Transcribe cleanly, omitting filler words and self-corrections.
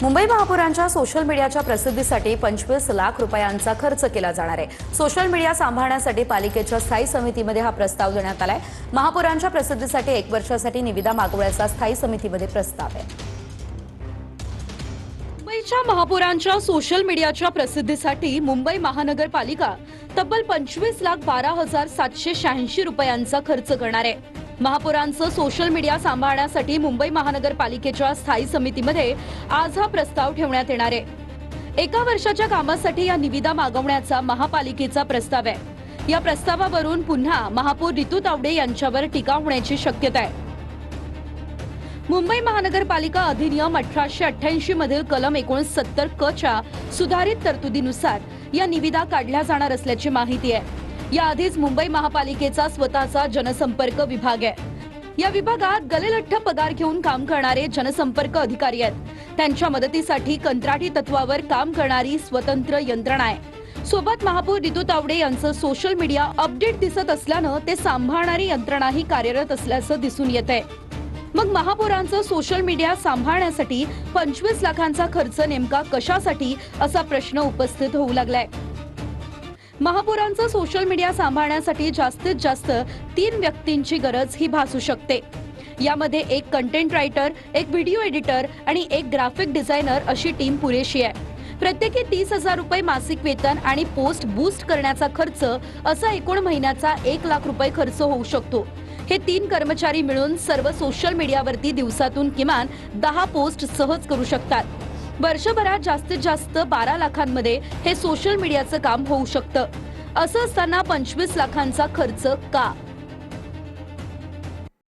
मुंबई महापौरांच्या सोशल मीडियाच्या प्रसिद्धीसाठी 25 लाख रुपयांचा खर्च केला जाणार आहे। सोशल मीडिया सांभाळण्यासाठी पालिकेच्या स्थायी समितीमध्ये हा प्रस्ताव देण्यात आलाय। महापौरांच्या प्रसिद्धीसाठी 1 वर्षासाठी निविदा मागवण्याचा स्थायी समितीमध्ये प्रस्ताव आहे। मुंबईच्या महापौरांच्या सोशल मीडियाच्या प्रसिद्धीसाठी मुंबई महानगरपालिका तब्बल 25,12,786 रुपयांचा खर्च करणार आहे। महापौरांचं सोशल मीडिया सांभाळण्यासाठी मुंबई महानगरपालिकेच्या स्थायी समितीमध्ये आज हा प्रस्ताव ठेवण्यात येणार आहे। 1 वर्षाच्या कामासाठी या निविदा मागवण्याचा महापालिकेचा प्रस्ताव आहे। या प्रस्तावावरून पुन्हा महापौर रितू तावडे यांच्यावर टीका होण्याची शक्यता आहे। मुंबई महानगरपालिका अधिनियम 1888 मधील कलम 69 क च्या सुधारित तरतुदीनुसार या निविदा काढल्या जाणार असल्याची माहिती आहे। याआधीच मुंबई महापालिकेचा स्वतःचा जनसंपर्क विभाग आहे। या विभागात गलेलठ्ठ पगार घेऊन काम करणारे जनसंपर्क अधिकारी आहेत। त्यांच्या मदतीसाठी कंत्राटी तत्वावर काम करणारी स्वतंत्र यंत्रणा आहे। सोबत महापौर रितू तावडे यांचं सोशल मीडिया अपडेट दिसत असल्यानं ते सांभाळणारी यंत्रणाही कार्यरत असल्याचं दिसून येतंय। मग महापौरांचं सोशल मीडिया सांभाळण्यासाठी 25 लाखांचा खर्च नेमका कशासाठी असा प्रश्न उपस्थित होऊ लागलाय। महापौरांचं सोशल मीडिया सांभाळण्यासाठी जास्तीत जास्त 3 व्यक्तींची गरज ही भासू शकते। यामध्ये एक कंटेंट रायटर, एक व्हिडिओ एडिटर आणि एक ग्राफिक डिझायनर अशी टीम पुरेशी आहे। प्रत्येकी 30,000 रुपये मासिक वेतन आणि पोस्ट बूस्ट करण्याचा खर्च असा एकूण महिन्याचा 1 लाख रुपये खर्च होऊ शकतो। हे 3 कर्मचारी मिळून सर्व सोशल मीडियावरती दिवसातून किमान 10 पोस्ट सहज करू शकतात। वर्षभरात जास्तीत जास्त 12 लाखांमध्ये हे सोशल मीडियाचं काम होऊ शकतं। असं असताना 25 लाखांचा खर्च का?